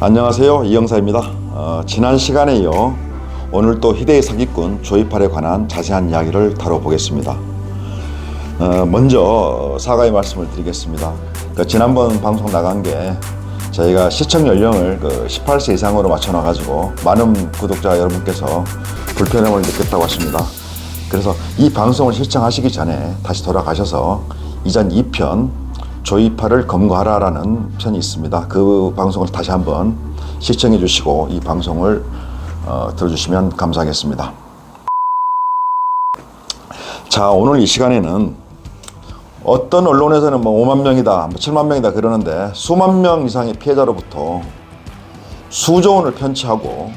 안녕하세요, 이영사입니다. 지난 시간에요, 오늘 또 희대의 사기꾼 조이팔에 관한 자세한 이야기를 다뤄보겠습니다. 먼저 사과의 말씀을 드리겠습니다. 지난번 방송 나간 게 저희가 시청 연령을 18세 이상으로 맞춰놔가지고 많은 구독자 여러분께서 불편함을 느꼈다고 하십니다. 그래서 이 방송을 시청하시기 전에 다시 돌아가셔서 이전 2편 조이팔을 검거하라라는 편이 있습니다. 그 방송을 다시 한번 시청해 주시고 이 방송을 들어주시면 감사하겠습니다. 자, 오늘 이 시간에는 어떤 언론에서는 5만 명이다, 7만 명이다 그러는데 수만 명 이상의 피해자로부터 수조 원을 편취하고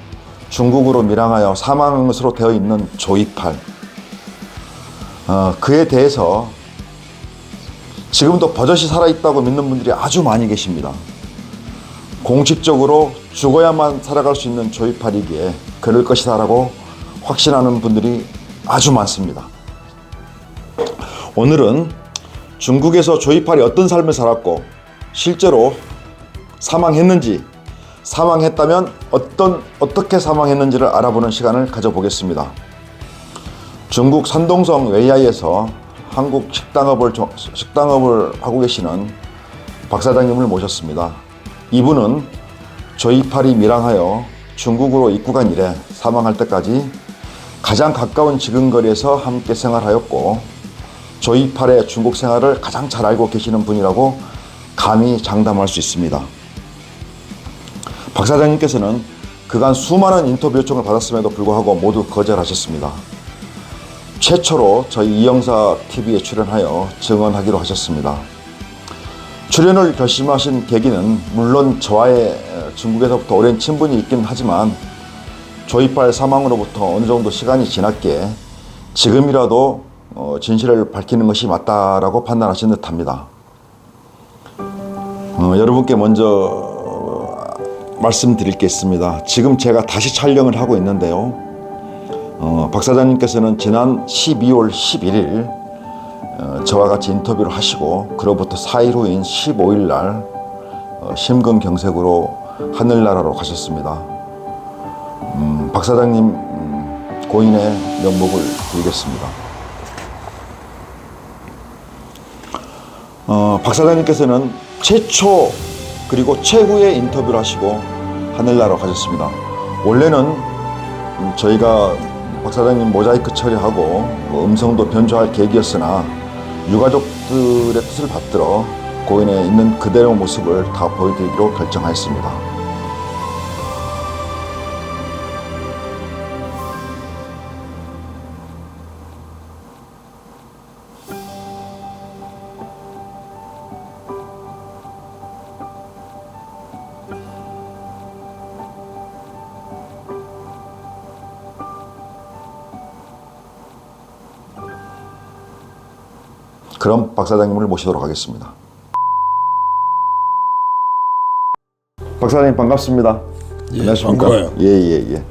중국으로 밀항하여 사망한 것으로 되어 있는 조이팔, 그에 대해서 지금도 버젓이 살아있다고 믿는 분들이 아주 많이 계십니다. 공식적으로 죽어야만 살아갈 수 있는 조이팔이기에 그럴 것이다 라고 확신하는 분들이 아주 많습니다. 오늘은 중국에서 조이팔이 어떤 삶을 살았고 실제로 사망했는지, 사망했다면 어떻게 사망했는지를 알아보는 시간을 가져보겠습니다. 중국 산동성 웨이하이에서 한국 식당업을 하고 계시는 박 사장님을 모셨습니다. 이분은 조이팔이 밀항하여 중국으로 입국한 이래 사망할 때까지 가장 가까운 지근거리에서 함께 생활하였고 조이팔의 중국 생활을 가장 잘 알고 계시는 분이라고 감히 장담할 수 있습니다. 박 사장님께서는 그간 수많은 인터뷰 요청을 받았음에도 불구하고 모두 거절하셨습니다. 최초로 저희 이영사 TV에 출연하여 증언하기로 하셨습니다. 출연을 결심하신 계기는 물론 저와의 중국에서부터 오랜 친분이 있긴 하지만 조이팔 사망으로부터 어느 정도 시간이 지났기에 지금이라도 진실을 밝히는 것이 맞다라고 판단하신 듯합니다. 여러분께 먼저 말씀드릴 게 있습니다. 지금 제가 다시 촬영을 하고 있는데요. 박 사장님께서는 지난 12월 11일 저와 같이 인터뷰를 하시고 그로부터 4일 후인 15일 날 심근경색으로 하늘나라로 가셨습니다. 박 사장님 고인의 면목을 드리겠습니다. 박 사장님께서는 최초 그리고 최후의 인터뷰를 하시고 하늘나라로 가셨습니다. 원래는 저희가 박 사장님 모자이크 처리하고 음성도 변조할 계획이었으나 유가족들의 뜻을 받들어 고인의 있는 그대로 모습을 다 보여드리기로 결정하였습니다. 그럼 박 사장님을 모시도록 하겠습니다. 박 사장님 반갑습니다. 예, 안녕하십니까? 반가워요. 예.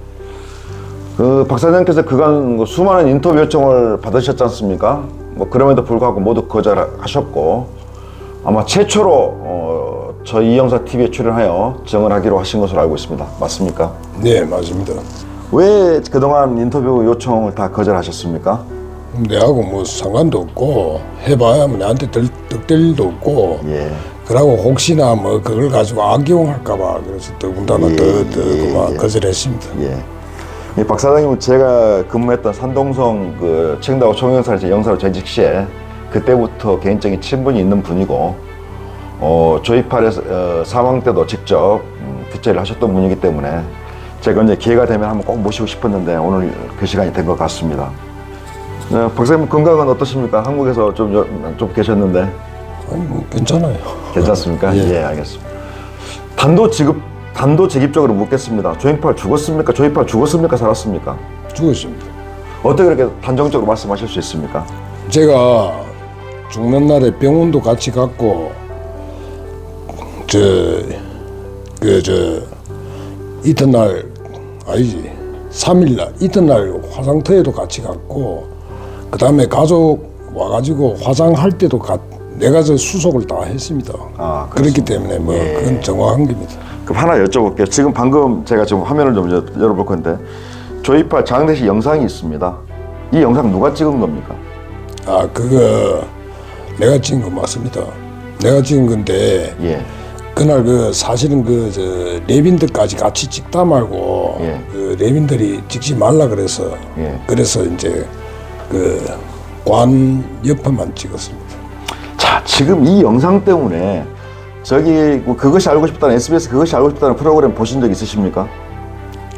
박 사장님께서 그간 수많은 인터뷰 요청을 받으셨지 않습니까? 그럼에도 불구하고 모두 거절하셨고 아마 최초로 저희 이영사 TV에 출연하여 증언하기로 하신 것으로 알고 있습니다. 맞습니까? 네, 맞습니다. 왜 그동안 인터뷰 요청을 다 거절하셨습니까? 내하고 뭐 상관도 없고 해봐야 뭐 나한테 득될 일도 없고 예. 그러고 혹시나 뭐 그걸 가지고 악용할까봐 그래서 더군다나 그만 거절했습니다. 예. 박 사장님은 제가 근무했던 산동성 칭다오 총영사에서 영사로 재직 시에 그때부터 개인적인 친분이 있는 분이고 조이팔의 사망 때도 직접 뒷자리를 하셨던 분이기 때문에 제가 언제 기회가 되면 한번 꼭 모시고 싶었는데 오늘 그 시간이 된 것 같습니다. 네, 박사님 건강은 어떠십니까? 한국에서 좀 계셨는데. 아니 뭐 괜찮아요. 괜찮습니까? 예. 예, 알겠습니다. 단도직입적으로 묻겠습니다. 조이팔 죽었습니까? 조이팔 죽었습니까? 살았습니까? 죽었습니다. 어떻게 그렇게 단정적으로 말씀하실 수 있습니까? 제가 죽는 날에 병원도 같이 갔고 이튿날 아니지 3일날 이튿날 화상터에도 같이 갔고 그 다음에 가족 와가지고 화장할 때도 내가 수속을 다 했습니다. 아, 그렇기 때문에 뭐 예. 그건 정확한 겁니다. 그럼 하나 여쭤볼게요. 지금 방금 제가 지금 화면을 좀 열어볼 건데 조이팔 장례식 영상이 있습니다. 이 영상 누가 찍은 겁니까? 아, 그거 내가 찍은 거 맞습니다. 내가 찍은 건데 예. 그날 그 사실은 그 저 레빈들까지 같이 찍다 말고 예. 그 레빈들이 찍지 말라 그래서 예. 그래서 이제 그 관 옆에만 찍었습니다. 자, 지금 이 영상 때문에 저기 뭐 그것이 알고 싶다는 SBS 그것이 알고 싶다는 프로그램 보신 적 있으십니까?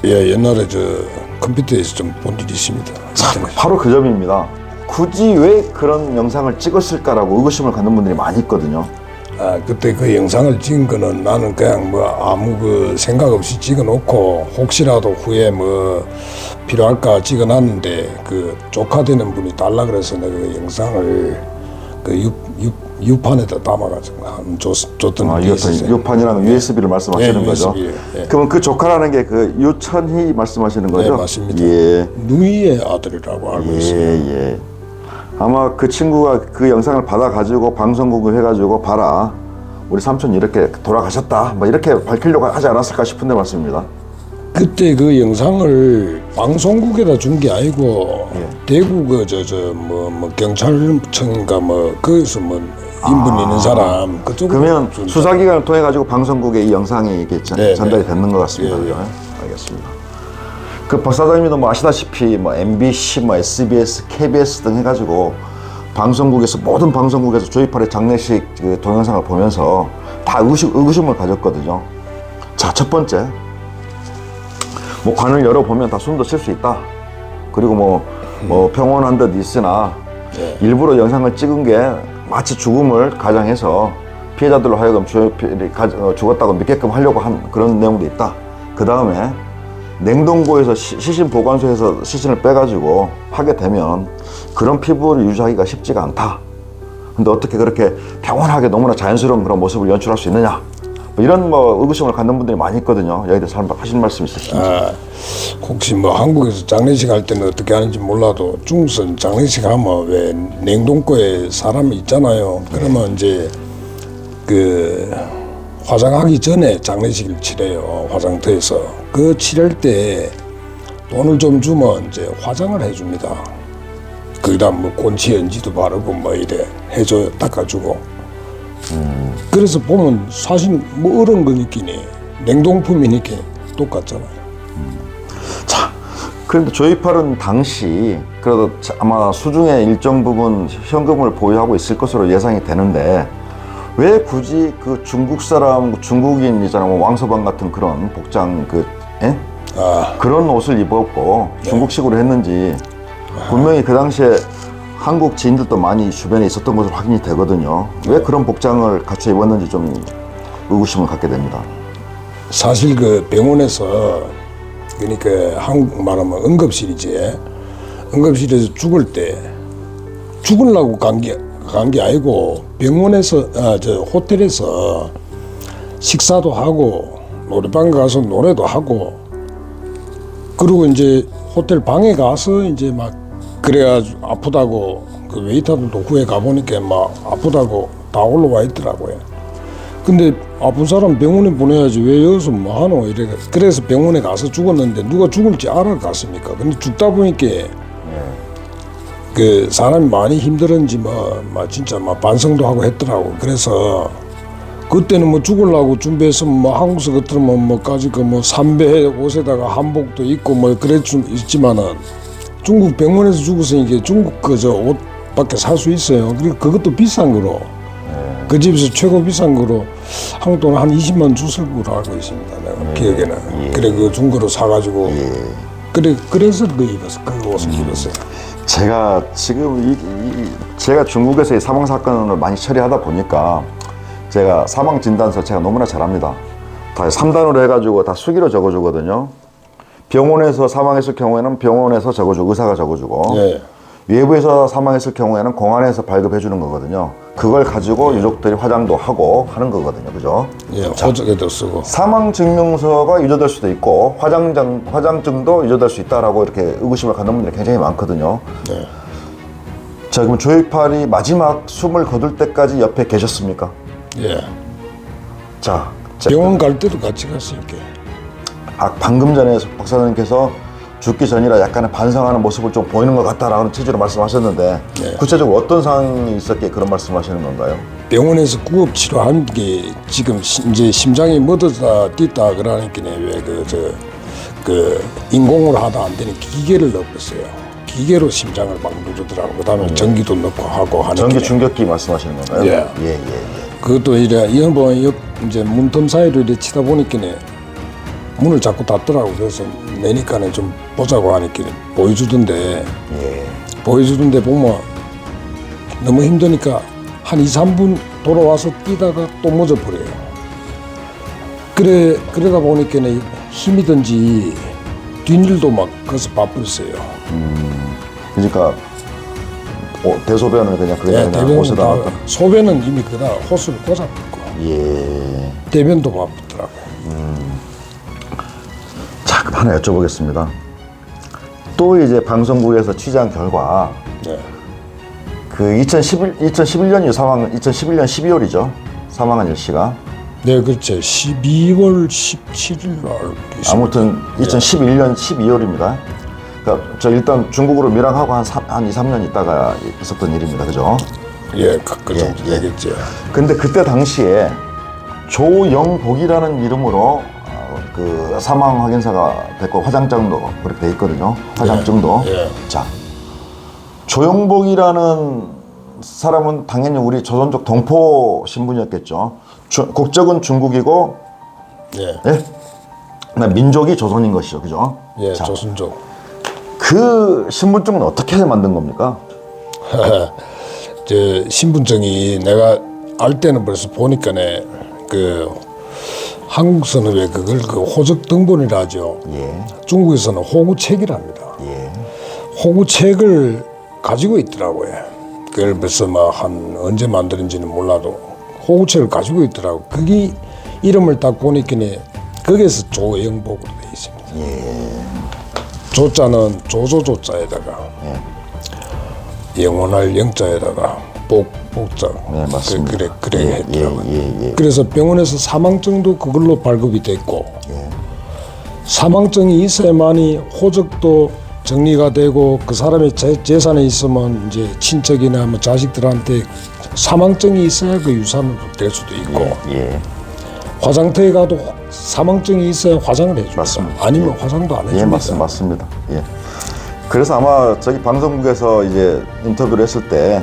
예, 옛날에 저 컴퓨터에서 좀 본 일이 있습니다. 바로 그 점입니다. 굳이 왜 그런 영상을 찍었을까라고 의구심을 갖는 분들이 많이 있거든요. 아, 그때 그 영상을 찍은 거는 나는 그냥 뭐 아무 그 생각 없이 찍어놓고 혹시라도 후에 뭐 필요할까 찍어놨는데 그 조카되는 분이 달라 그래서 내가 그 영상을 그 유판에다 담아가지고 한 줬던 아, 게 있었어요. U판이라는 USB를 말씀하시는 예, 거죠? USB, 예. 그러면 그 조카라는 게 그 유천희 말씀하시는 거죠? 네, 맞습니다. 예. 누이의 아들이라고 알고 있어요. 예. 아마 그 친구가 그 영상을 받아가지고 방송국을 해가지고 봐라. 우리 삼촌 이렇게 돌아가셨다. 뭐 이렇게 밝히려고 하지 않았을까 싶은데 맞습니다. 그때 그 영상을 방송국에다 준 게 아니고 예. 대구 그 뭐 경찰청인가 뭐 거기서 뭐 인분 있는 사람 그쪽으로 그러면 준 수사기관을 통해 가지고 방송국에 이 영상이 이렇게 네, 전달이 네. 되는 것 같습니다. 예, 예. 그죠? 알겠습니다. 그 박사장님도 뭐 아시다시피 뭐 MBC, 뭐 SBS, KBS 등 해가지고 방송국에서 모든 방송국에서 조이팔의 장례식 그 동영상을 보면서 다 의구심을 가졌거든요. 자, 첫 번째, 뭐 관을 열어보면 다 숨도 쉴 수 있다. 그리고 뭐 평온한 듯 있으나 네. 일부러 영상을 찍은 게 마치 죽음을 가장해서 피해자들로 하여금 조이팔이 죽었다고 믿게끔 하려고 한 그런 내용도 있다. 그 다음에 냉동고에서 시신 보관소에서 시신을 빼가지고 하게 되면 그런 피부를 유지하기가 쉽지가 않다. 근데 어떻게 그렇게 평온하게 너무나 자연스러운 그런 모습을 연출할 수 있느냐? 뭐 이런 뭐 의구심을 갖는 분들이 많이 있거든요. 여기에 대해서 하신 말씀 있으신지? 아, 혹시 뭐 한국에서 장례식 할 때는 어떻게 하는지 몰라도 중국은 장례식 하면 왜 냉동고에 사람이 있잖아요. 그러면 이제 그 화장하기 전에 장례식을 치래요. 화장터에서. 그 치를 때 돈을 좀 주면 이제 화장을 해줍니다. 거기다 뭐 꼰치 연지도 바르고 뭐 이래 해줘요. 닦아주고. 그래서 보면 사실 뭐 어려운 거니까 냉동품이니까 똑같잖아요. 자, 그런데 조이팔은 당시 그래도 아마 수중에 일정 부분 현금을 보유하고 있을 것으로 예상이 되는데 왜 굳이 그 중국 사람, 중국인이잖아, 뭐 왕서방 같은 그런 복장 그런 옷을 입었고 중국식으로 했는지 분명히 그 당시에 한국 지인들도 많이 주변에 있었던 것으로 확인이 되거든요. 왜 그런 복장을 갖춰 입었는지 좀 의구심을 갖게 됩니다. 사실 그 병원에서 그러니까 한국 말하면 응급실이지. 응급실에서 죽을 때 죽으려고 간 게 아니고 병원에서 호텔에서 식사도 하고 노래방 가서 노래도 하고 그리고 이제 호텔 방에 가서 이제 막 그래가지고 아프다고 그 웨이터들도 후에 가보니까 막 아프다고 다 올라와 있더라고요. 근데 아픈 사람 병원에 보내야지 왜 여기서 뭐 하노 이래. 그래서 병원에 가서 죽었는데 누가 죽을지 알아갔습니까? 근데 죽다 보니까 그 사람이 많이 힘들었는지 뭐 진짜 막 반성도 하고 했더라고. 그래서 그때는 뭐 죽으려고 준비했으면 뭐 한국서 같으면 뭐까지 그 뭐 삼배 옷에다가 한복도 입고 뭐 그랬지만은 중국 병원에서 죽었으니까 중국 그 저 옷밖에 살 수 있어요. 그리고 그것도 비싼 거로. 그 집에서 최고 비싼 거로 한국 돈 한 20만 줬을 거로 알고 있습니다. 내가 기억에는. 그래 그 중고로 사가지고 그래서 그 입었어. 그 옷을 입었어요. 제가 지금 제가 중국에서 이 사망 사건을 많이 처리하다 보니까 제가 사망 진단서 제가 너무나 잘합니다. 다 3단으로 해가지고 다 수기로 적어주거든요. 병원에서 사망했을 경우에는 병원에서 적어주고 의사가 적어주고 예. 외부에서 사망했을 경우에는 공안에서 발급해 주는 거거든요. 그걸 가지고 유족들이 화장도 하고 하는 거거든요. 그죠? 예, 호적에도 쓰고. 사망증명서가 유조될 수도 있고 화장증도 유조될 수 있다라고 이렇게 의구심을 갖는 분들이 굉장히 많거든요. 네. 자, 그럼 조이팔이 마지막 숨을 거둘 때까지 옆에 계셨습니까? 예. 자, 병원 갈 때도 같이 갔으니까. 방금 전에 박사장님께서 죽기 전이라 약간의 반성하는 모습을 좀 보이는 것 같다라는 취지로 말씀하셨는데 네. 구체적으로 어떤 상황이 있었기에 그런 말씀하시는 건가요? 병원에서 구급 치료하는 게 지금 이제 심장이 멎었다 뛰다 그러니까 그 인공으로 하다 안 되는 기계를 넣었어요. 기계로 심장을 막 누르더라고. 그다음에 전기도 넣고 하고 하는. 전기 충격기 말씀하시는 건가요? 예. 예. 그것도 이제 이제 문틈 사이로 이렇게 치다 보니까 문을 자꾸 닫더라고. 그래서 내니까는 좀 보자고 하니까 보여주던데 보면 너무 힘드니까 한 2, 3분 돌아와서 뛰다가 또 멎어버려요. 그러다 보니까 힘이 든지 뒷일도 막 거기서 바쁘었어요. 그러니까 대소변을 그냥 대변은 호스다 놨다. 소변은 이미 그다 호스를 꽂아버렸고 예. 대변도 바쁘더라고요. 자, 그럼 하나 여쭤보겠습니다. 또 이제 방송국에서 취재한 결과 네. 그 2011년 상황, 2011년 12월이죠. 사망한 일시가. 네, 그렇죠. 12월 17일 날. 아무튼 2011년 12월입니다. 그러니까 저 일단 중국으로 밀항하고 한 2, 3년 있다가 있었던 일입니다. 그죠? 예, 그 정도 예. 되겠죠. 근데 그때 당시에 조영복이라는 이름으로 그 사망 확인서가 됐고 화장장도 그렇게 돼 있거든요. 화장증도. 예. 자, 조영복이라는 사람은 당연히 우리 조선족 동포 신분이었겠죠. 국적은 중국이고, 예. 예? 민족이 조선인 것이죠. 그죠? 예, 자, 조선족. 그 신분증은 어떻게 만든 겁니까? 저 신분증이 내가 알 때는 벌써 보니까네 그 한국서는 왜 그걸 그 호적 등본이라 하죠. 예. 중국에서는 호구책이랍니다. 예. 호구책을 가지고 있더라고요. 그걸 벌써 한 언제 만들었는지는 몰라도 호구책을 가지고 있더라고. 그게 이름을 딱 보니까네 거기에서 조영복으로 돼 있습니다. 예. 조자는 조조조자에다가 영원할 영자에다가 복자. 네, 맞습니다. 그래 했더라고요. 예. 그래서 병원에서 사망증도 그걸로 발급이 됐고 예. 사망증이 있어야만이 호적도 정리가 되고 그 사람의 재산에 있으면 이제 친척이나 뭐 자식들한테 사망증이 있어야 그 유산으로 될 수도 있고 예. 화장터에 가도 사망증이 있어야 화장을 해줍니다. 맞습니다. 아니면 화장도 안 해줍니다. 예, 맞습니다. 예. 그래서 아마 저기 방송국에서 이제 인터뷰를 했을 때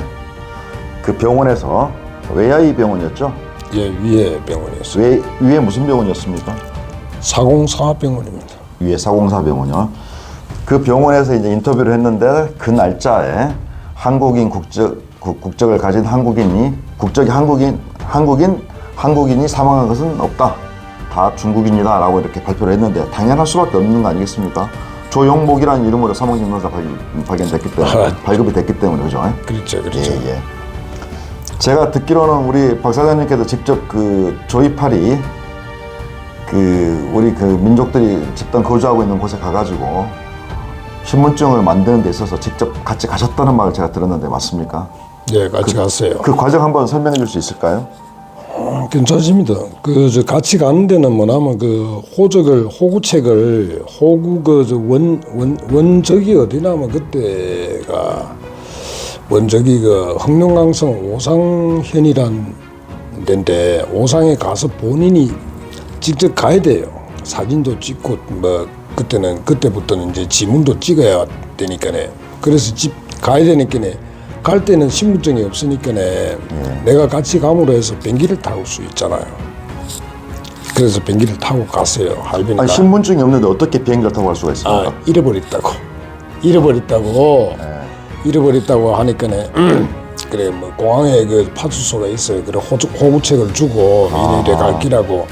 그 병원에서 외야이 병원이었죠? 예, 위에 병원이었어요. 위에 무슨 병원이었습니까? 사공사병원입니다. 위에 사공사 병원이요. 그 병원에서 이제 인터뷰를 했는데 그 날짜에 한국인 국적을 가진 국적이 한국인이 사망한 것은 없다. 다 중국인이다라고 이렇게 발표를 했는데 당연할 수밖에 없는 거 아니겠습니까? 조영복이라는 이름으로 사망증명서 발견됐기 때문에 발급이 됐기 때문에 그죠? 그렇죠. 예. 제가 듣기로는 우리 박 사장님께서 직접 그 조이팔이 우리 그 민족들이 집단 거주하고 있는 곳에 가가지고 신분증을 만드는 데 있어서 직접 같이 가셨다는 말을 제가 들었는데 맞습니까? 예, 같이 갔어요. 그 과정 한번 설명해 줄 수 있을까요? 괜찮습니다. 저 같이 가는 데는 뭐냐면 그 호구책을 원적이 어디냐면 그때가 원적이 그 흑룡강성 오상현이란 데인데 오상에 가서 본인이 직접 가야 돼요. 사진도 찍고 뭐 그때부터는 이제 지문도 찍어야 되니까네. 그래서 집 가야 되니까네. 갈 때는 신분증이 없으니까네. 내가 같이 감으로 해서 비행기를 타고 수 있잖아요. 그래서 비행기를 타고 갔어요. 할비니까. 아니, 신분증이 없는데 어떻게 비행기를 타고 갈 수가 있습니까? 잃어버렸다고 하니까네. 그래 뭐 공항에 그 파출소가 있어요. 그래 호구책을 주고 이래 갈 기라고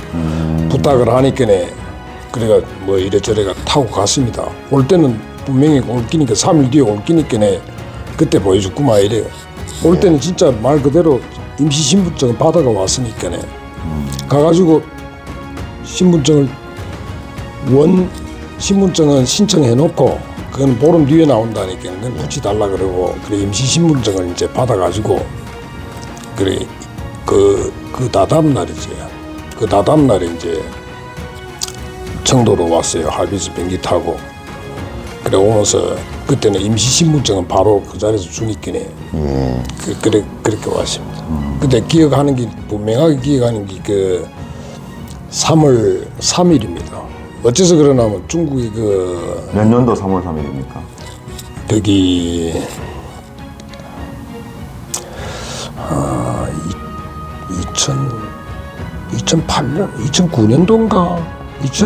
부탁을 하니까네. 그래가 뭐 이래저래가 타고 갔습니다. 올 때는 분명히 올 끼니까 3일 뒤에 올 끼니까네. 그때 보여줬구만 이래. 올 때는 진짜 말 그대로 임시 신분증 받아가 왔으니까네. 가가지고 신분증은 신청해 놓고 그건 보름 뒤에 나온다니까 그건 붙여달라 그러고 그래 임시 신분증을 이제 받아가지고 그래 그 다다음 날이지. 그 다다음 날에 이제 청도로 왔어요. 할비지 비행기 타고. 그래 오면서 그때는 임시신분증은 바로 그 자리에서 주니까 예. 그렇게 왔습니다. 그때 기억하는 게 분명하게 기억하는 게 그 3월 3일입니다. 어째서 그러냐면 중국이 그 몇 년도 3월 3일입니까? 거기 2008년 2009년도인가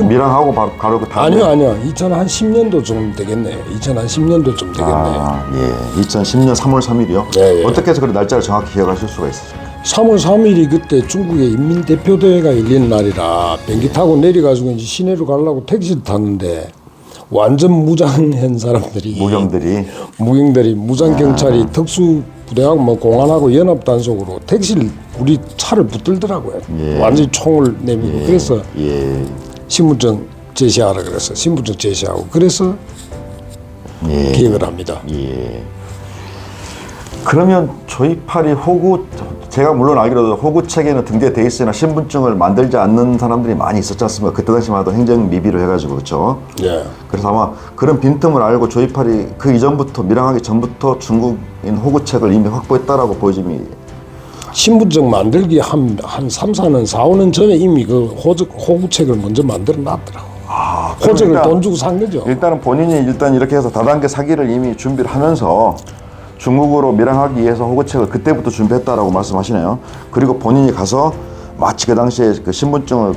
밀항하고 바로 그 다음에. 아니요 2010년도 좀 되겠네요. 2010년도 좀 되겠네요. 아, 예. 2010년 3월 3일이요? 예, 예. 어떻게 해서 그 날짜를 정확히 기억하실 수가 있으실까요? 3월 3일이 그때 중국의 인민대표대회가 열리는 날이라 비행기 타고 내려가지고 이제 시내로 가려고 택시를 탔는데 완전 무장한 사람들이 무경들이 무장 경찰이 특수 부대하고 뭐 공안하고 연합 단속으로 택시를 우리 차를 붙들더라고요. 예. 완전히 총을 내밀고 그래서 예. 신분증 제시하라 그래서 신분증 제시하고 그래서 예. 기억을 합니다. 예. 그러면 조이팔이 호구, 제가 물론 알기로도 호구 책에는 등재돼 있으나 신분증을 만들지 않는 사람들이 많이 있었지 않습니까? 그때 당시만 해도 행정 미비로 해가지고 그렇죠. 예. 그래서 아마 그런 빈틈을 알고 조이팔이 그 이전부터 밀항하기 전부터 중국인 호구 책을 이미 확보했다라고 보여짐이. 신분증 만들기 한 3, 4년, 4, 5년 전에 이미 그 호구책을 먼저 만들어 놨더라고. 아, 호적을 그러니까 돈 주고 산 거죠. 일단은 본인이 일단 이렇게 해서 다단계 사기를 이미 준비를 하면서 중국으로 밀항하기 위해서 호구책을 그때부터 준비했다라고 말씀하시네요. 그리고 본인이 가서 마치 그 당시에 그 신분증을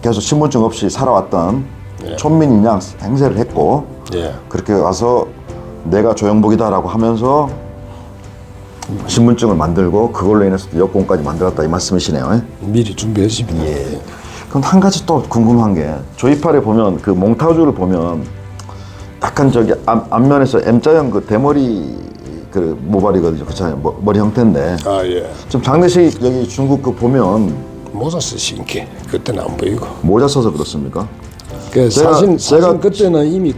계속 신분증 없이 살아왔던 촌민인 양 행세를 했고 예. 그렇게 와서 내가 조영복이다라고 하면서 신분증을 만들고 그걸로 인해서 여권까지 만들었다 이 말씀이시네요. 미리 준비했습니다. 예. 그럼 한 가지 또 궁금한 게 조이팔에 보면 그 몽타주를 보면 약간 저기 앞면에서 M자형 그 대머리 그 모발이거든요. 그렇잖아요. 머리 형태인데. 아 예. 좀 장례식 여기 중국 그 보면 모자 쓰신 게 그때는 안 보이고. 모자 써서 그렇습니까? 그 제가- 사진 그때는 이미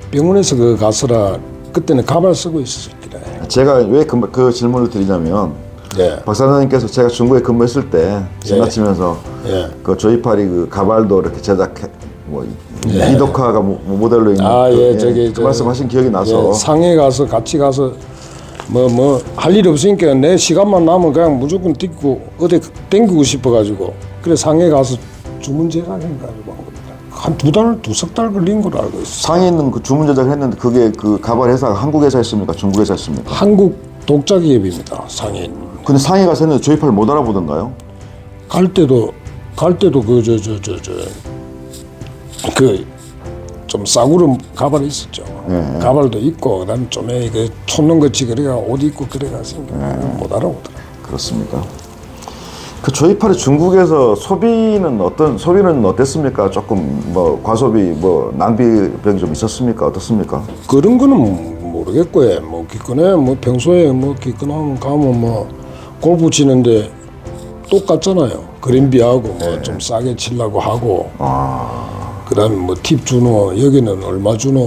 병원에서 그 가서라 그때는 가발 쓰고 있었기라. 제가 왜 그 질문을 드리냐면 예. 박 사장님께서 제가 중국에 근무했을 때 지나치면서 예. 그 조이팔이 그 가발도 이렇게 제작해 뭐 이덕화가 모델로 있는 아, 그, 예, 저기, 그 말씀하신 기억이 나서 예, 상해 가서 같이 가서 뭐 할 일 없으니까 내 시간만 나면 그냥 무조건 뛰고 어디 땡기고 싶어가지고 그래 상해 가서 주문 제작인가 가지고 한 겁니다. 한 두 석 달 걸린 걸로 알고 있어. 상해 있는 그 주문 제작을 했는데 그게 그 가발 회사가 한국 회사였습니까? 중국 회사였습니까? 한국 독자 기업입니다. 상해. 근데 상해 가서 했는데 조이팔을 못 알아보던가요? 갈 때도 그 좀 싸구려 가발이 있었죠. 예. 가발도 있고 그다음 좀 그 촌놈 같이 그래가 옷 입고 그래가서 못 알아보더라. 그렇습니까? 그 조이팔이 중국에서 소비는 어땠습니까? 조금 뭐 과소비 뭐 낭비병이 좀 있었습니까? 어떻습니까? 그런 거는 모르겠고요. 뭐 기껏해 뭐 평소에 뭐 기껏하면 가면 뭐 골프 치는데 똑같잖아요. 그린비하고 뭐 좀 싸게 치려고 하고. 그다음에 뭐 팁 주노 여기는 얼마 주노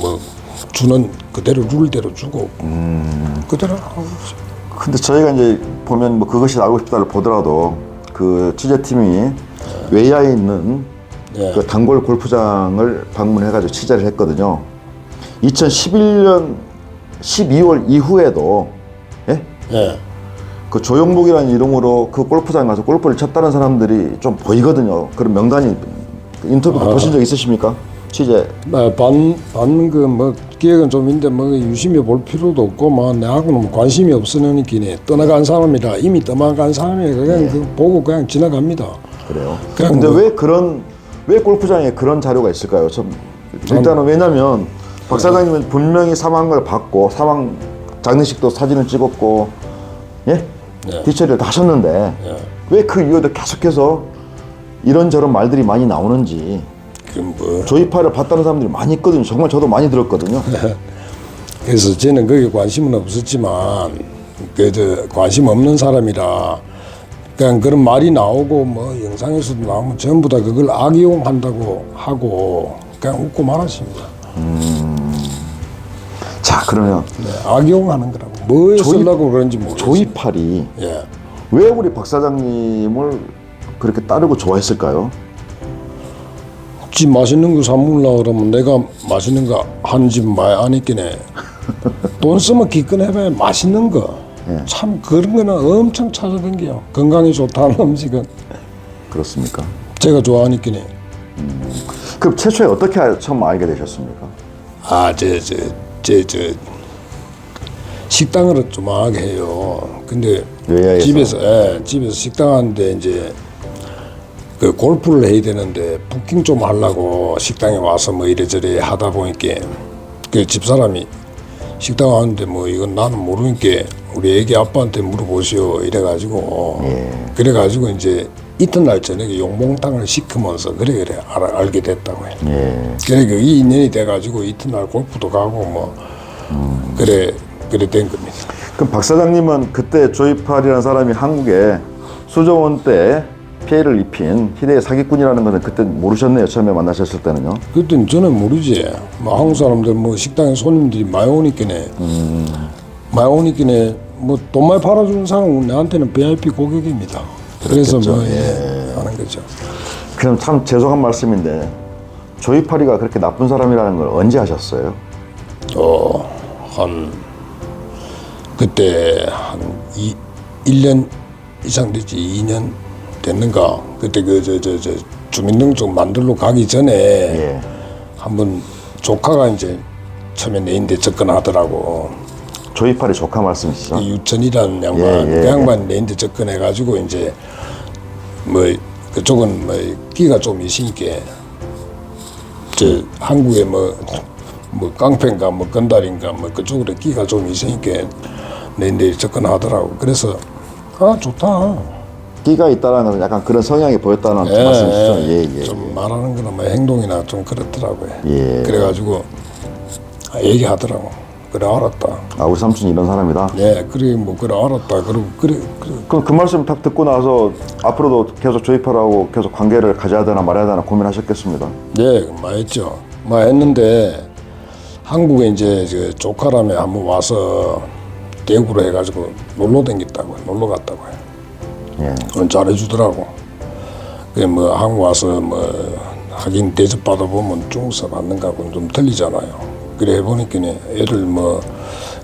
뭐 주는 그대로 룰대로 주고 그대로 하고 있어요. 근데 저희가 이제 보면 뭐 그것이 알고 싶다를 보더라도 그 취재팀이 웨이아에 있는 예. 그 단골 골프장을 방문해가지고 취재를 했거든요. 2011년 12월 이후에도 예? 예. 그 조영복이라는 이름으로 그 골프장 가서 골프를 쳤다는 사람들이 좀 보이거든요. 그런 명단이 인터뷰도 보신 적 있으십니까? 취재. 받는 그 뭐 기억은 좀 있는데 뭐 유심히 볼 필요도 없고 뭐 내하고는 뭐 관심이 없으니까 떠나간 사람이라 이미 떠나간 사람이 그냥 그 보고 그냥 지나갑니다. 그래요. 그냥 근데 뭐- 왜 골프장에 그런 자료가 있을까요? 일단은 왜냐면 박 사장님은 분명히 사망을 받고 사망 장례식도 사진을 찍었고 예? 뒤처리를 다 하셨는데 왜 그 이후에도 계속해서 이런저런 말들이 많이 나오는지 그 뭐 조이팔을 봤다는 사람들이 많이 있거든요. 정말 저도 많이 들었거든요. 그래서 저는 거기에 관심은 없었지만 그 관심 없는 사람이라 그냥 그런 말이 나오고 뭐 영상에서도 나오면 전부 다 그걸 악용한다고 하고 그냥 웃고 말았습니다. 자 그러면 악용하는 거라고 뭐에 쓰려고 그런지 모르겠어요. 조이팔이 예. 왜 우리 박 사장님을 그렇게 따르고 좋아했을까요? 집 맛있는 거 사먹으려고 그러면 내가 맛있는 거 하는 집 많이 안 있긴 해. 돈 쓰면 기껏 해봐야 맛있는 거. 예. 참 그런 거는 엄청 찾아댕겨요. 건강에 좋다는 음식은. 그렇습니까? 제가 좋아하니까. 그럼 최초에 어떻게 처음 알게 되셨습니까? 식당을 좀 하게 해요. 근데 외야에서? 집에서 식당 하는데 이제 그 골프를 해야 되는데 부킹 좀 하려고 식당에 와서 뭐 이래저래 하다 보니까 그 집사람이 식당 하는데 뭐 이건 나는 모르니까 우리 애기 아빠한테 물어보시오 이래가지고 그래가지고 이제 이튿날 저녁에 용봉탕을 시키면서 그래 알게 됐다고 해요. 예. 그래 그 인연이 돼가지고 이튿날 골프도 가고 뭐 그래 된 겁니다. 그럼 박 사장님은 그때 조이팔이라는 사람이 한국에 수조원 때 피해를 입힌 희대의 사기꾼이라는 것은 그때 모르셨네요. 처음에 만나셨을 때는요. 그때는 저는 모르지. 뭐 한국 사람들 뭐 식당에 손님들이 많이 오니까네. 뭐 돈 많이 팔아주는 사람은 나한테는 VIP 고객입니다. 그래서 그렇겠죠. 뭐 예. 하는 거죠. 그럼 참 죄송한 말씀인데 조이팔이가 그렇게 나쁜 사람이라는 걸 언제 하셨어요? 그때 한 1년 이상 됐지. 2년 됐는가. 그때 저 주민등록 만들러 가기 전에 예. 한번 조카가 이제 처음에 내인데 접근하더라고. 조이팔이 조카 말씀이시죠? 이 유천이라는 양반, 예. 그 양반이 내인데 접근해가지고 이제 뭐 그쪽은 뭐 끼가 좀 있으니까 저 한국에 뭐 깡패인가 뭐 건달인가 뭐 그쪽으로 끼가 좀 있으니까 내인데 접근하더라고. 그래서 좋다. 끼가 있다는 것은 약간 그런 성향이 보였다는 말씀이시죠? 예. 좀 말하는 거나 뭐 행동이나 좀 그렇더라고요. 예. 그래가지고 얘기하더라고. 그래 알았다. 우리 삼촌이 이런 사람이다? 예, 그래 뭐 그래 알았다. 그리고 그래. 그럼 그 말씀 딱 듣고 나서 앞으로도 계속 조이팔하고 계속 관계를 가져야 되나 말아야 되나 고민하셨겠습니다. 예, 많이 했죠. 많이 했는데 한국에 이제 저 조카라며 한번 와서 대구로 해가지고 놀러 갔다고요. 예. 그건 잘해주더라고. 그게 뭐 한국 와서 뭐 하긴 대접 받아보면 중국서 받는 거하고는 좀 틀리잖아요. 그래 해보니까 애들 뭐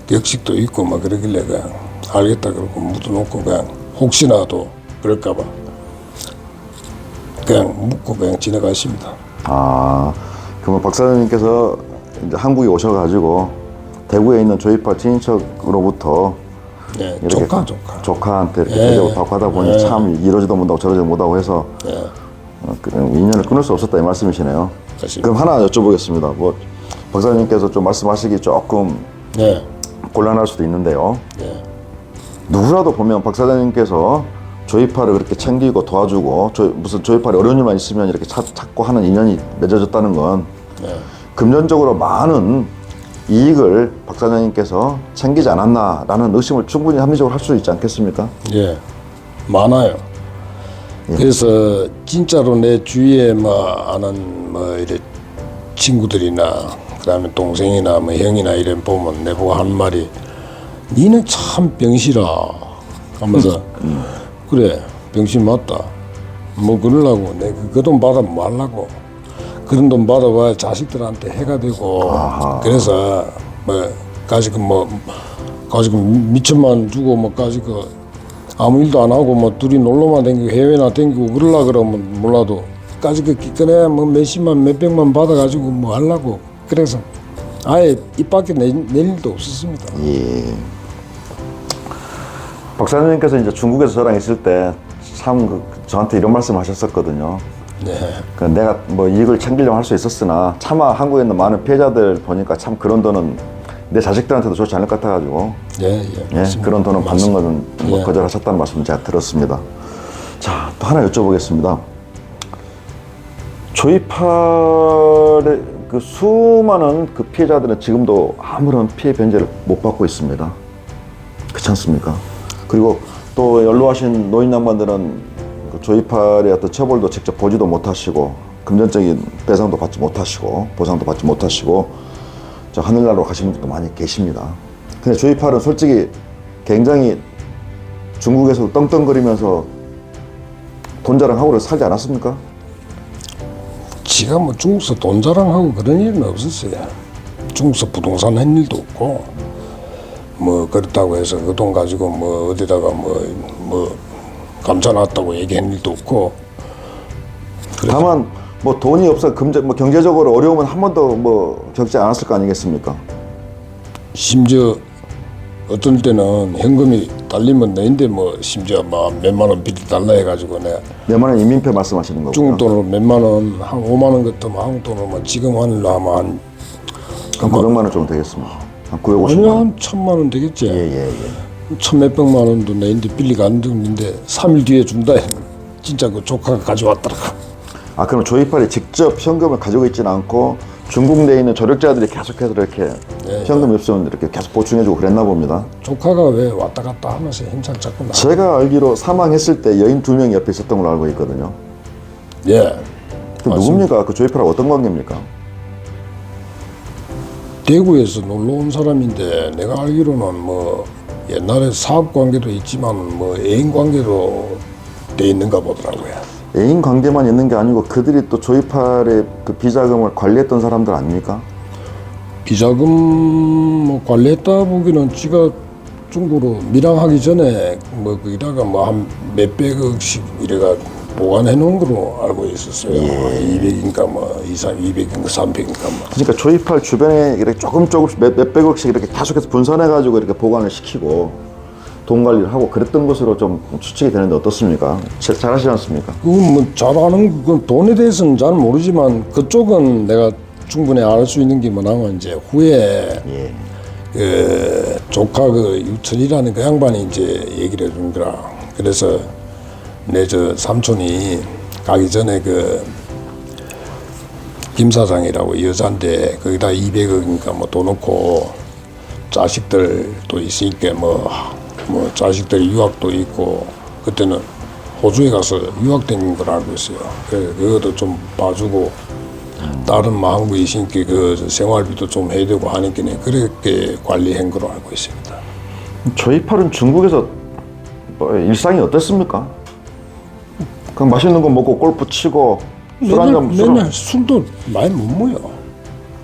격식도 있고 막 그러길래 그냥 알겠다 그러고 묻어놓고 그냥 혹시나도 그럴까봐 그냥 묻고 그냥 지나가십니다. 그러면 박 사장님께서 이제 한국에 오셔가지고 대구에 있는 조이팔 친인척으로부터 네, 이렇게 조카한테 이렇게 대접을 받고 하다 보니 참 이러지도 못하고 저러지도 못하고 해서 인연을 끊을 수 없었다 이 말씀이시네요. 그렇습니다. 그럼 하나 여쭤보겠습니다. 뭐 박사님께서 좀 말씀하시기 조금 곤란할 수도 있는데요. 누구라도 보면 박 사장님께서 조이팔을 그렇게 챙기고 도와주고 무슨 조이팔이 어려운 일만 있으면 이렇게 찾고 하는 인연이 맺어졌다는 건 금전적으로 많은 이익을 박 사장님께서 챙기지 않았나라는 의심을 충분히 합리적으로 할 수 있지 않겠습니까? 예, 많아요. 그래서 진짜로 내 주위에 뭐 아는 뭐 이래 친구들이나 그다음에 동생이나 뭐 형이나 이래 보면 내보고 한 말이 니는 참 병실아 하면서 그래 병실 맞다. 뭐 그러려고 내 그 돈 받으면 뭐 하려고. 그런 돈 받아봐야 자식들한테 해가 되고 그래서 뭐 가지고 미천만 주고 뭐 가지고 아무 일도 안 하고 뭐 둘이 놀러만 다니고 해외나 다니고 그러려 그러면 몰라도 가지고 기껏해 뭐 몇십만 몇백만 받아가지고 뭐 하려고 그래서 아예 입 밖에 낼 일도 없었습니다. 예. 박사님께서 이제 중국에서 저랑 있을 때 참 저한테 이런 말씀 하셨었거든요. 내가 뭐 이익을 챙기려고 할 수 있었으나 차마 한국에 있는 많은 피해자들 보니까 참 그런 돈은 내 자식들한테도 좋지 않을 것 같아가지고 그런 돈은 받는 거는 뭐 거절하셨다는 말씀을 제가 들었습니다. 자, 또 하나 여쭤보겠습니다. 조이팔의 그 수많은 그 피해자들은 지금도 아무런 피해 변제를 못 받고 있습니다. 그렇지 않습니까? 그리고 또 연로하신 노인 양반들은 그 조이팔의 어떤 처벌도 직접 보지도 못하시고 금전적인 배상도 받지 못하시고 보상도 받지 못하시고 저 하늘나라로 가시는 분도 많이 계십니다. 근데 조이팔은 솔직히 굉장히 중국에서 떵떵거리면서 돈 자랑하고 그래서 살지 않았습니까? 지가 뭐 중국서 돈 자랑하고 그런 일은 없었어요. 중국서 부동산 한 일도 없고 뭐 그렇다고 해서 그 돈 가지고 뭐 어디다가 뭐 감춰놨다고 얘기한 일도 없고. 다만 뭐 돈이 없어 뭐 경제적으로 어려움은 한 번도 뭐 겪지 않았을 거 아니겠습니까? 심지어 어떤 때는 현금이 딸리면 내인데 뭐 심지어 막 몇만 원 빚이 달라 해가지고 내가 몇만 원 인민폐 말씀하시는 거고요. 중국 돈으로 몇만 원, 한 5만 원 같으면 한국 돈으로 뭐 지금 하늘로 하면 한 900만 원 정도 되겠습니다. 한 950만 아니야 원. 한 1,000만 원 되겠지. 예. 천몇백만 원도 내인데 빌리가 안 되는데 3일 뒤에 준다. 진짜 그 조카가 가져왔더라고. 아, 그럼 조이팔이 직접 현금을 가지고 있지는 않고 중국 내에 있는 조력자들이 계속해서 이렇게 현금 입수는 이렇게 계속 보충해주고 그랬나 봅니다. 조카가 왜 왔다 갔다 하면서 행장 자꾸 나. 제가 알기로 사망했을 때 여인 2명이 옆에 있었던 걸로 알고 있거든요. 예. 그 누굽니까? 그 조이팔하고 어떤 관계입니까? 대구에서 놀러 온 사람인데 내가 알기로는 뭐 옛날에 사업 관계도 있지만 뭐 애인 관계로 돼 있는가 보더라고요. 애인 관계만 있는 게 아니고 그들이 또 조이팔의 그 비자금을 관리했던 사람들 아닙니까? 비자금 뭐 관리했다 보기는 지가 중국으로 밀항하기 전에 뭐 거기다가 뭐 한 몇백억씩 이래가 보관해 놓은 거로 알고 있었어요. 200인가 뭐 이상 200인가 300인가 뭐. 그러니까 조이팔 주변에 이렇게 조금씩 몇백억씩 이렇게 계속해서 분산해가지고 이렇게 보관을 시키고 돈 관리를 하고 그랬던 것으로 좀 추측이 되는데 어떻습니까? 잘 하시지 않습니까? 그건 뭐 잘하는 그 돈에 대해서는 잘 모르지만 그쪽은 내가 충분히 알 수 있는 게 뭐냐면 이제 후에 그 조카 그 유천이라는 그 양반이 이제 얘기를 해준 거라. 그래서 내 저 삼촌이 가기 전에 그 김 사장이라고 이 여자인데 거기다 200억인가 뭐 돈 넣고 자식들도 있으니까 뭐 자식들 유학도 있고 그때는 호주에 가서 유학된 걸 알고 있어요. 그래서 그것도 좀 봐주고 다른 뭐 한국에 있으니까 그 생활비도 좀 해야 되고 하니까 그렇게 관리한 걸로 알고 있습니다. 조이팔은 중국에서 뭐 일상이 어땠습니까? 그냥 맛있는 거 먹고 골프 치고 술 한잔 맨날 술도 많이 못 모여.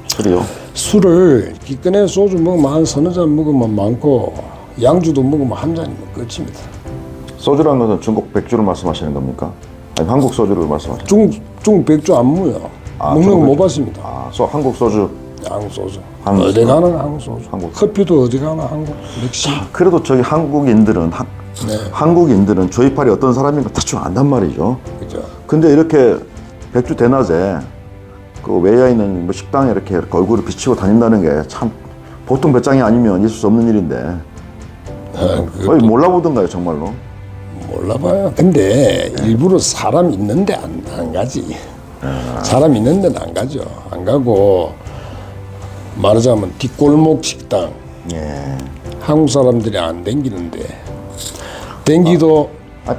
술이요? 술을 기껏해 소주 먹으면 한 서너 잔 먹으면 많고 양주도 먹으면 한 잔이면 끝입니다. 소주라는 것은 중국 백주를 말씀하시는 겁니까? 아니 한국 소주를 말씀하시는 중국 백주 안 모여. 먹는 거 못 봤습니다. 한국 소주. 한국 소주. 한국 어디 가나 한국 소주. 한국. 커피도 어디 가나 한국 맥시. 그래도 저기 한국인들은 조이팔이 어떤 사람인가 대충 안단 말이죠. 그죠. 근데 이렇게 백주 대낮에 그 외야 있는 뭐 식당에 이렇게 얼굴을 비치고 다닌다는 게 참 보통 배짱이 아니면 있을 수 없는 일인데 거의 몰라보던가요 정말로? 몰라봐요. 근데 일부러 사람 있는데 안 가지. 사람 있는 데는 안 가죠. 안 가고 말하자면 뒷골목 식당. 예. 한국 사람들이 안 댕기는데 댕기도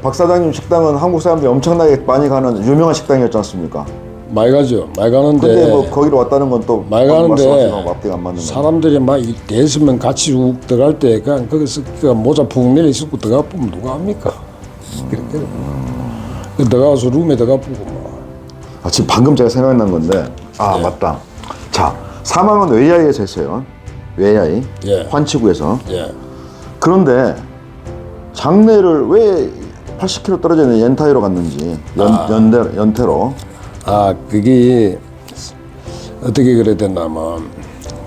박 사장님 식당은 한국 사람들이 엄청나게 많이 가는 유명한 식당이었지 않습니까? 많이 가죠. 많이 가는데 근데 뭐 거기로 왔다는 건 또 많이 가는데 앞뒤가 안 맞는 거. 사람들이 막 대여섯 명 같이 욱 들어갈 때 그냥 거기서 그 모자 푹 내려 있고 들어가 보면 누가 합니까? 그렇게 들어가서 룸에 들어가 보고 뭐. 지금 방금 제가 생각난 건데 맞다. 자 사망은 웨이아이에서 했어요. 웨이아이 환치구에서. 그런데 장례를 왜 80km 떨어져 있는 연타이로 갔는지 연태로. 그게 어떻게 그래야 되냐면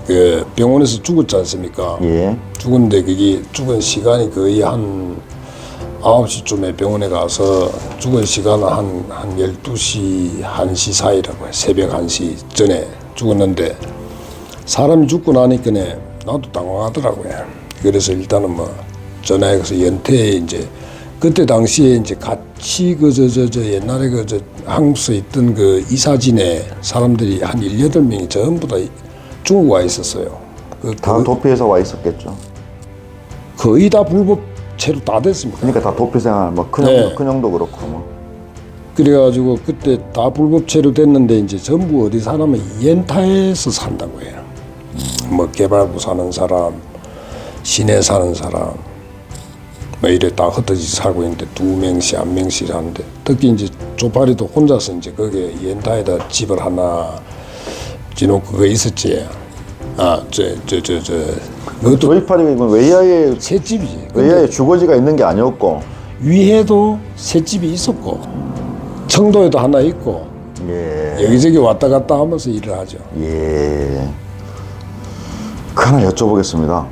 그 병원에서 죽었지 않습니까? 예. 죽었는데 그게 죽은 시간이 거의 한 9시쯤에 병원에 가서 죽은 시간은 한 12시, 1시 사이라고 해요. 새벽 1시 전에 죽었는데 사람이 죽고 나니까 나도 당황하더라고요. 그래서 일단은 뭐 전화해서 연태에 이제 그때 당시에 이제 같이 옛날에 한국서 있던 그 이사진에 사람들이 한 18명이 전부 다 중국 와 있었어요. 다 도피해서 와 있었겠죠. 거의 다 불법 체류 다 됐습니다. 그러니까 다 도피 생활, 뭐 큰형도 그렇고 뭐. 그래가지고 그때 다 불법 체류 됐는데 이제 전부 어디 사람은 연타에서 산다고 해요. 뭐 개발구 사는 사람, 시내 사는 사람, 뭐 이래 다 흩어지 살고 있는데 2명씩 1명씩 하는데 특히 이제 조파리도 혼자서 이제 거기에 옌타에다 집을 하나 지놓고 그거 있었지. 그것도 조이파리가 이건 외야에 셋집이지. 외야에 주거지가 있는 게 아니었고. 위에도 셋집이 있었고 청도에도 하나 있고 예. 여기저기 왔다 갔다 하면서 일을 하죠. 예. 그 하나 여쭤보겠습니다.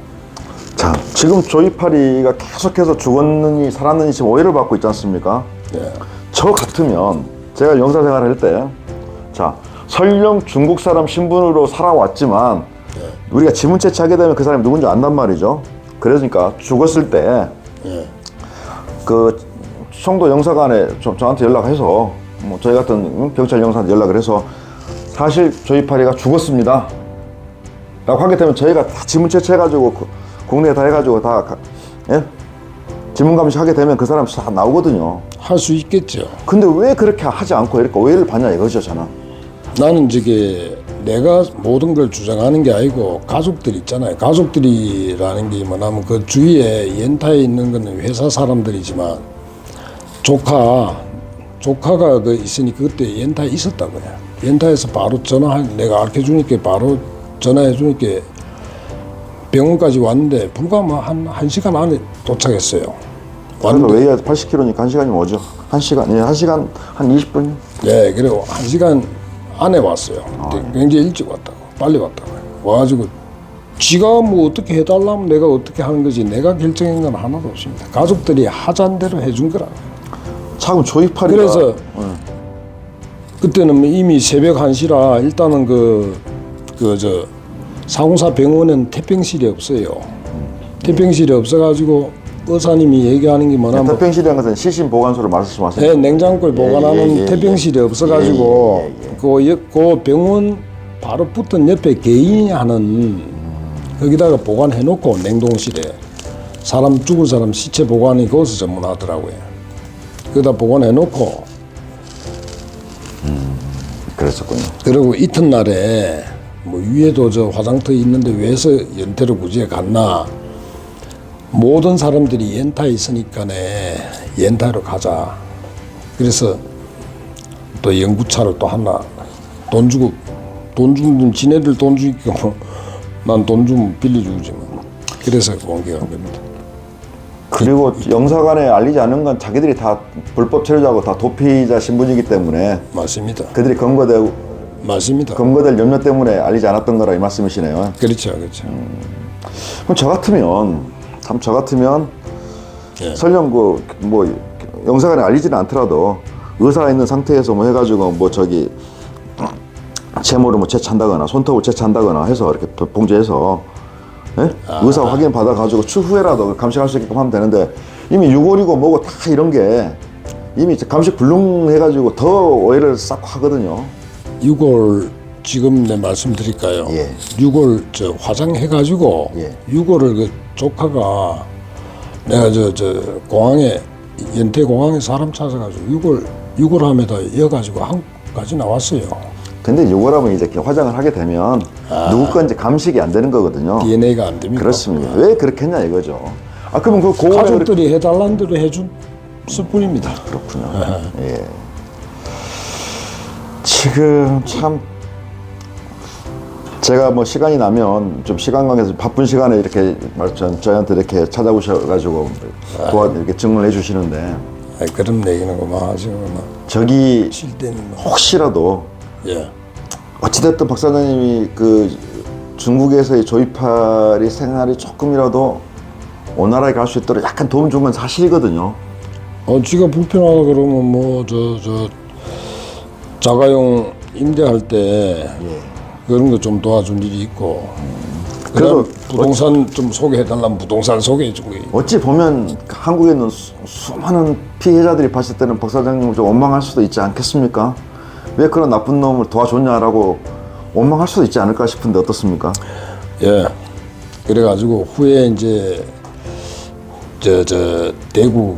자, 지금 조이파리가 계속해서 죽었느니 살았느니 지금 오해를 받고 있지 않습니까? 예. 저 같으면 제가 영사 생활을 할 때, 자, 설령 중국 사람 신분으로 살아왔지만 우리가 지문 채취하게 되면 그 사람이 누군지 안단 말이죠. 그러니까 죽었을 때 그 청도 영사관에 저한테 연락해서 뭐 저희 같은 경찰 영사한테 연락을 해서 사실 조이파리가 죽었습니다 라고 하게 되면 저희가 다 지문 채취해가지고 국내에 다 해가지고 다 예? 지문 감식하게 되면 그 사람 다 나오거든요. 할 수 있겠죠. 근데 왜 그렇게 하지 않고 이렇게 오해를 받냐 이거죠 저는. 나는 저게 내가 모든 걸 주장하는 게 아니고 가족들 있잖아요. 가족들이라는 게 뭐냐면 그 주위에 옌타에 있는 거는 회사 사람들이지만 조카가 그 있으니 그때 옌타에 있었다고요. 옌타에서 바로 내가 알려주니까 바로 전화해주니까 병원까지 왔는데 불과 뭐 한 시간 안에 도착했어요. 그래서 왜 80km니까 1시간이면 뭐죠? 1시간, 예, 1시간 한 20분? 네, 그리고 1시간 안에 왔어요. 굉장히 일찍 왔다고, 빨리 왔다고. 와가지고 지가 뭐 어떻게 해달라면 내가 어떻게 하는 거지 내가 결정한 건 하나도 없습니다. 가족들이 하자는 대로 해준 거라고. 참 조이파리가 그래서 그때는 이미 새벽 1시라 일단은 사공사 병원엔 태평실이 없어요. 태평실이 없어가지고 의사님이 얘기하는 게 뭐냐면 태평실이라는 것은 시신 보관소를 말씀하세요? 네, 냉장고에 보관하는 태평실이 없어가지고 그 병원 바로 붙은 옆에 개인이 하는 거기다가 보관해놓고 냉동실에 사람 죽은 사람 시체 보관이 거기서 전문하더라고요. 거기다 보관해놓고 그랬었군요. 그리고 이튿날에 뭐 위에도 저 화장터 있는데 왜서 연태로 굳이 갔나 모든 사람들이 옌타에 있으니까네 옌타로 가자. 그래서 또 연구차를 또 하나 돈 주면 지네들 돈 주니까 난 돈 좀 빌려주지 뭐. 그래서 옮겨간 겁니다. 그리고 영사관에 알리지 않은 건 자기들이 다 불법 체류자고 다 도피자 신분이기 때문에 맞습니다. 그들이 맞습니다. 검거될 염려 때문에 알리지 않았던 거라 이 말씀이시네요. 그렇죠. 그럼 저 같으면 예. 설령 뭐 영사관에 알리지는 않더라도 의사가 있는 상태에서 뭐 해가지고 뭐 저기 채모를 뭐 채취한다거나 손톱을 채취한다거나 해서 이렇게 봉제해서 예? 의사 확인 받아가지고 추후에라도 감식할 수 있게끔 하면 되는데 이미 6월이고 뭐고 다 이런 게 이미 감식 불능해가지고 더 오해를 쌓고 하거든요. 6월 지금 내 말씀드릴까요? 예. 6월 저 화장해가지고 예. 6월을 그 조카가 내가 저 공항에 연태 공항에 사람 찾아가지고 6월 함에다 이어가지고 한국까지 나왔어요. 근데 6월하면 이제 이렇게 화장을 하게 되면 누구 건지 감식이 안 되는 거거든요. DNA가 안 됩니까? 그렇습니다. 왜 그렇게 했냐 이거죠. 그러면 그 고원에 가족들이 해달라는 대로 해준 뿐입니다. 그렇군요. 예. 지금 참 제가 뭐 시간이 나면 좀 시간 관계에서 바쁜 시간에 이렇게 저희한테 이렇게 찾아오셔가지고 이렇게 증언을 해주시는데 그런 얘기는 그만하시고 저기 쉴 때는 혹시라도 예. 어찌됐든 박 사장님이 그 중국에서의 조이파리 생활이 조금이라도 원활하게 갈 수 있도록 약간 도움 준 건 사실이거든요. 지가 불편하다 그러면 뭐 저 자가용 임대할 때 그런 거 좀 도와준 일이 있고 그래서 부동산 좀 소개해달라면 부동산 소개해준 거예요. 어찌 보면 한국에 있는 수많은 피해자들이 봤을 때는 박 사장님을 좀 원망할 수도 있지 않겠습니까? 왜 그런 나쁜 놈을 도와줬냐라고 원망할 수도 있지 않을까 싶은데 어떻습니까? 예. 그래가지고 후에 이제 저 대구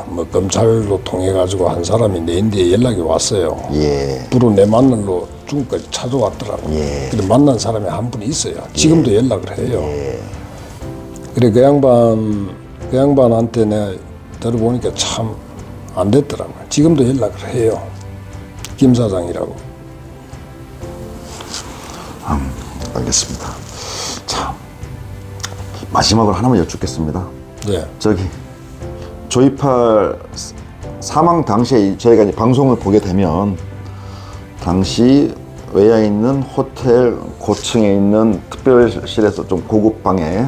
뭐 검찰로 통해 가지고 한 사람이 내인데 연락이 왔어요. 예. 부로 내 만날로 중국까지 찾아왔더라고. 예. 그래 만난 사람이 한 분이 있어요. 지금도 연락을 해요. 예. 그래 그 양반 그 양반한테 내가 들어보니까 참 안 됐더라고요. 지금도 연락을 해요. 김 사장이라고. 알겠습니다. 자, 마지막으로 하나만 여쭙겠습니다. 네. 저기 조이팔 사망 당시에 저희가 이제 방송을 보게 되면 당시 외야에 있는 호텔 고층에 있는 특별실에서 좀 고급 방에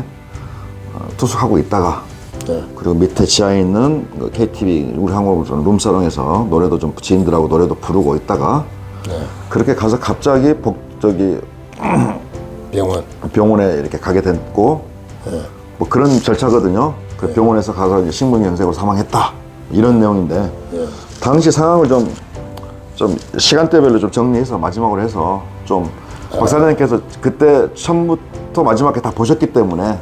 투숙하고 있다가 네. 그리고 밑에 지하에 있는 그 KTV 우리 한국으로 룸사롱에서 노래도 좀 지인들하고 노래도 부르고 있다가 네. 그렇게 가서 갑자기 병원에 이렇게 가게 됐고 네. 뭐 그런 절차거든요. 그 병원에서 가서 이제 식문경색으로 사망했다 이런 내용인데 네. 당시 상황을 좀 시간대별로 좀 정리해서 마지막으로 해서 좀 박사장님께서 그때 처음부터 마지막에 다 보셨기 때문에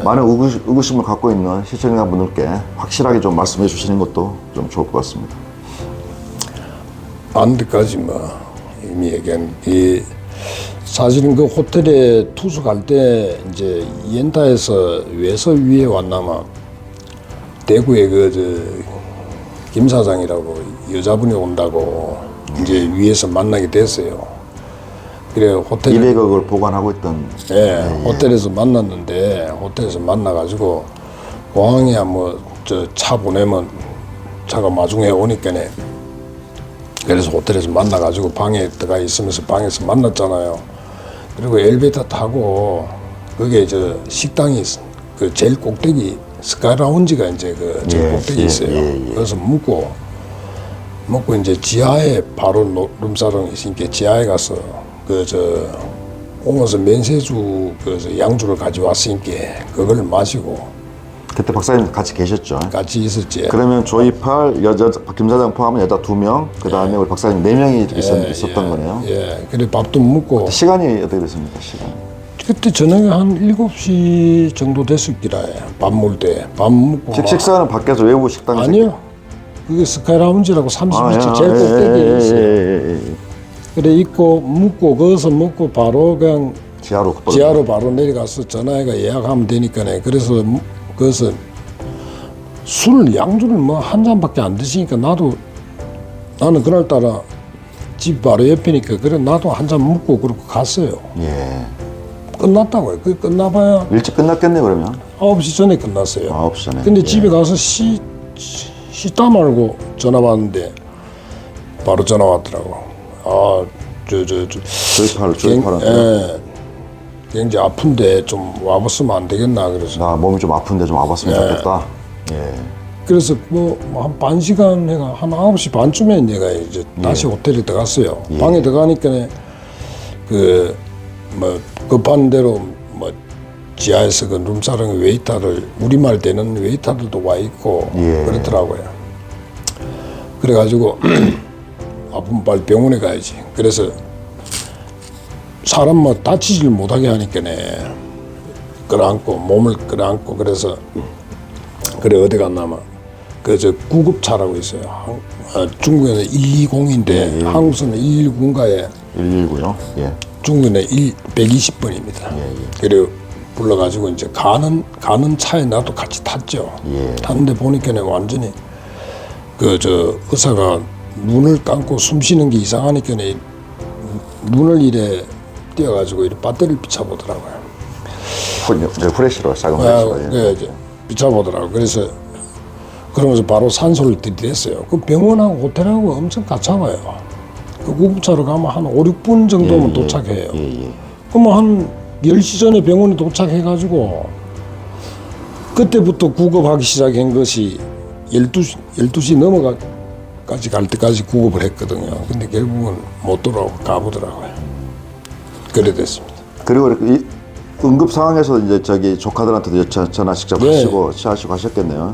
많은 의구심을 갖고 있는 시청자분들께 확실하게 좀 말씀해 주시는 것도 좀 좋을 것 같습니다. 안데까지 뭐 이미 얘기한 이 사실은 그 호텔에 투숙할 때 이제 이엔타에서 외서 위에 왔나마 대구에 김 사장이라고 여자분이 온다고 이제 위에서 만나게 됐어요. 그래 호텔 200억을 보관하고 있던 호텔에서 만났는데 호텔에서 만나가지고 공항에 뭐 저 차 보내면 차가 마중에 오니까네. 그래서 호텔에서 만나가지고 방에 들어가 있으면서 방에서 만났잖아요. 그리고 엘리베이터 타고 거기에 저 식당이 그 제일 꼭대기 스카이라운지가 이제 그 제일 꼭대기 있어요. 그래서 먹고 이제 지하에 바로 룸사롱이 있으니까 지하에 가서 옹어서 면세주 양주를 가져왔으니까 그걸 마시고 그때 박사님 같이 계셨죠? 같이 있었지. 그러면 조이팔 여자 김 사장 포함은 여자 2명, 그 다음에 우리 박사님 4명이 있었던 거네요. 예. 그래 밥도 먹고. 시간이 어떻게 됐습니까? 시간? 그때 저녁에 한 7시 정도 됐을 기라. 밥 먹을 때. 밥 먹고. 식사는 밖에서 외부 식당에서? 아니요. 그게 스카이라운지라고 32층 제일 꼭대기에 있어요. 그래 있고 먹고 거기서 먹고 바로 그냥 지하로 바로 내려가서 전화해가 예약하면 되니까네. 그래서 거기서 술 양주를 뭐 한 잔밖에 안 드시니까 나는 그날따라 집 바로 옆이니까 그래 나도 한 잔 먹고 그러고 갔어요. 예. 끝났다고요. 그게 끝나봐야 일찍 끝났겠네 그러면? 9시 전에 끝났어요. 9시 전에. 근데 집에 가서 씻다 말고 전화 받는데 바로 전화 왔더라고. 조이팔은 굉장히 아픈데 좀 와봤으면 안 되겠나 그래서. 나 몸이 좀 아픈데 좀 와봤으면 좋겠다. 예. 그래서 뭐 한 반 시간 내가 한 9시 반쯤에 내가 이제 다시 호텔에 들어갔어요. 방에 들어가니까 그 뭐 급한 대로 뭐 지하에서 그 룸사롱 웨이터를 우리말 되는 웨이터들도 와 있고 그렇더라고요. 그래가지고 아프면 빨리 병원에 가야지. 그래서 사람 뭐 다치질 못하게 하니까네 끌어안고 몸을 끌어안고 그래서 그래 어디 갔나마 그 저 구급차라고 있어요. 중국에는 120인데 한국에서는 119인가에 119요. 예. 중국에는 120번입니다. 그래 불러가지고 이제 가는 차에 나도 같이 탔죠. 탔는데 보니까는 완전히 그 저 의사가 눈을 감고 숨 쉬는 게 이상하니까는 눈을 이래 띄어가지고 이렇게 배터리를 비춰보더라고요. 후레쉬로 작은 후레쉬로. 네, 이제 비춰보더라고. 그래서 그러면서 바로 산소를 들이댔어요. 그 병원하고 호텔하고 엄청 가까워요. 그 구급차로 가면 한 5, 6분 정도면 도착해요. 그러면 한 10시 전에 병원에 도착해가지고 그때부터 구급하기 시작한 것이 12시 넘어가까지 갈 때까지 구급을 했거든요. 근데 결국은 못 돌아오고 가보더라고요. 그래 됐습니다. 그리고 이렇게 응급 상황에서 이제 저기 조카들한테도 전화 직접 하시고 취하시고 하셨겠네요.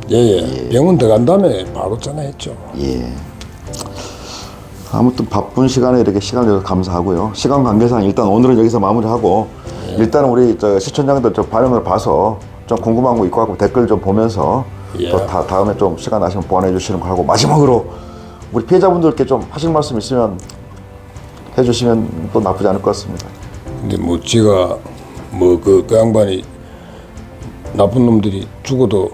병원 들어간 다음에 바로 전화했죠. 예. 아무튼 바쁜 시간에 이렇게 시간을 내서 감사하고요. 시간 관계상 일단 오늘은 여기서 마무리하고 일단은 우리 저 시청자들 좀 반응을 봐서 좀 궁금한 거 있고 하고 댓글 좀 보면서 또 다음에 좀 시간 나시면 보완해 주시는 거 하고 마지막으로 우리 피해자분들께 좀 하실 말씀 있으면 해주시면 또 나쁘지 않을 것 같습니다. 근데 뭐 제가 뭐 그 양반이 나쁜 놈들이 죽어도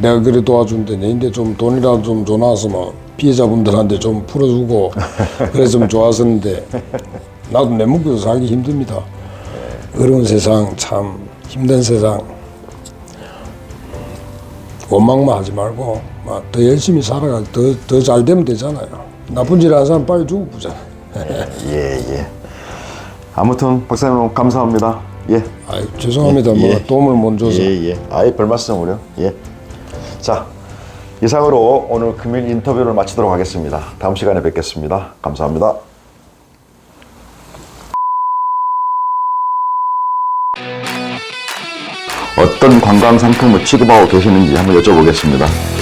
내가 그래 도와준데 내인데 좀 돈이라도 좀 줘놨으면 피해자분들한테 좀 풀어주고 그랬으면 좋았었는데 나도 내 먹고 살기 힘듭니다. 어려운 세상, 참 힘든 세상. 원망만 하지 말고 더 열심히 살아가 더 잘 되면 되잖아요. 나쁜 짓 하는 사람 빨리 죽고 보잖아. 예. 아무튼 박사님 감사합니다. 예. 아이, 죄송합니다. 뭐 도움을 못 줘서. 예. 아이 별 말씀을요. 예. 자, 이상으로 오늘 금일 인터뷰를 마치도록 하겠습니다. 다음 시간에 뵙겠습니다. 감사합니다. 어떤 관광 상품을 취급하고 계시는지 한번 여쭤보겠습니다.